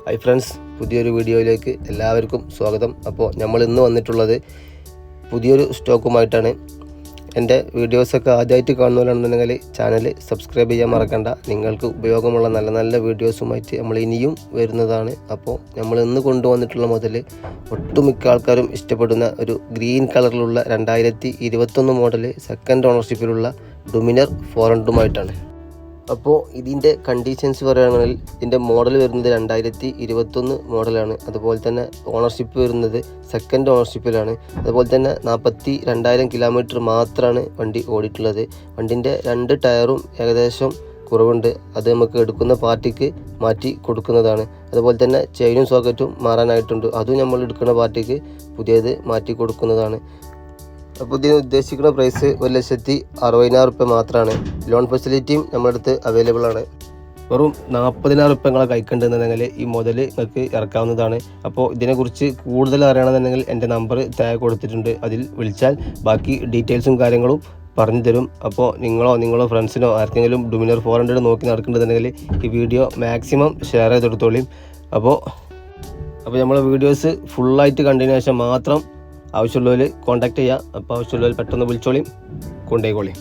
Hi friends, പുതിയൊരു വീഡിയോയിലേക്ക് എല്ലാവർക്കും സ്വാഗതം. അപ്പോൾ നമ്മൾ ഇന്ന് വന്നിട്ടുള്ളത് പുതിയൊരു സ്റ്റോക്കുമായിട്ടാണ്. എൻ്റെ വീഡിയോസൊക്കെ ആദ്യമായിട്ട് കാണുന്നവരാണെന്നുണ്ടെങ്കിൽ ചാനൽ സബ്സ്ക്രൈബ് ചെയ്യാൻ മറക്കണ്ട. നിങ്ങൾക്ക് ഉപയോഗമുള്ള നല്ല നല്ല വീഡിയോസുമായിട്ട് നമ്മൾ ഇനിയും വരുന്നതാണ്. അപ്പോൾ നമ്മൾ ഇന്ന് കൊണ്ടുവന്നിട്ടുള്ള മുതൽ ഒട്ടുമിക്ക ആൾക്കാരും ഇഷ്ടപ്പെടുന്ന ഒരു ഗ്രീൻ കളറിലുള്ള 2021 മോഡൽ സെക്കൻഡ് ഓണർഷിപ്പിലുള്ള ഡൊമിനർ 400 അപ്പോൾ ഇതിൻ്റെ കണ്ടീഷൻസ് പറയുകയാണെങ്കിൽ ഇതിൻ്റെ മോഡൽ വരുന്നത് 2021 മോഡലാണ്. അതുപോലെ തന്നെ ഓണർഷിപ്പ് വരുന്നത് സെക്കൻഡ് ഓണർഷിപ്പിലാണ്. അതുപോലെ തന്നെ 42,000 കിലോമീറ്റർ മാത്രമാണ് വണ്ടി ഓടിയിട്ടുള്ളത്. വണ്ടിൻ്റെ 2 ടയറും ഏകദേശം കുറവുണ്ട്. അത് നമുക്ക് എടുക്കുന്ന പാർട്ടിക്ക് മാറ്റി കൊടുക്കുന്നതാണ്. അതുപോലെ തന്നെ ചെയിനും സോക്കറ്റും മാറാനായിട്ടുണ്ട്. അതും നമ്മൾ എടുക്കുന്ന പാർട്ടിക്ക് പുതിയത് മാറ്റി കൊടുക്കുന്നതാണ്. അപ്പോൾ ഇതിന് ഉദ്ദേശിക്കുന്ന പ്രൈസ് 1,60,000 റുപ്യ മാത്രമാണ്. ലോൺ ഫെസിലിറ്റിയും നമ്മുടെ അടുത്ത് അവൈലബിൾ ആണ്. വെറും 40,000 റുപ്യ നിങ്ങളെ കൈക്കണ്ടെന്നുണ്ടെങ്കിൽ ഈ മുതൽ നിങ്ങൾക്ക് ഇറക്കാവുന്നതാണ്. അപ്പോൾ ഇതിനെക്കുറിച്ച് കൂടുതൽ അറിയണമെന്നുണ്ടെങ്കിൽ എൻ്റെ നമ്പർ താഴെ കൊടുത്തിട്ടുണ്ട്. അതിൽ വിളിച്ചാൽ ബാക്കി ഡീറ്റെയിൽസും കാര്യങ്ങളും പറഞ്ഞു തരും. അപ്പോൾ നിങ്ങളോ ഫ്രണ്ട്സിനോ ആർക്കെങ്കിലും ഡൊമിനർ 400 നോക്കി നടക്കേണ്ടതുണ്ടെങ്കിൽ ഈ വീഡിയോ മാക്സിമം ഷെയർ ചെയ്തെടുത്തോളിയും. അപ്പോൾ നമ്മളെ വീഡിയോസ് ഫുള്ളായിട്ട് കണ്ടതിന് ശേഷം മാത്രം ആവശ്യമുള്ളവർ കോൺടാക്ട് ചെയ്യുക. അപ്പോൾ ആവശ്യമുള്ളവർ പെട്ടെന്ന് വിളിച്ചോളിയും, കൊണ്ടുപോയിക്കോളിയും.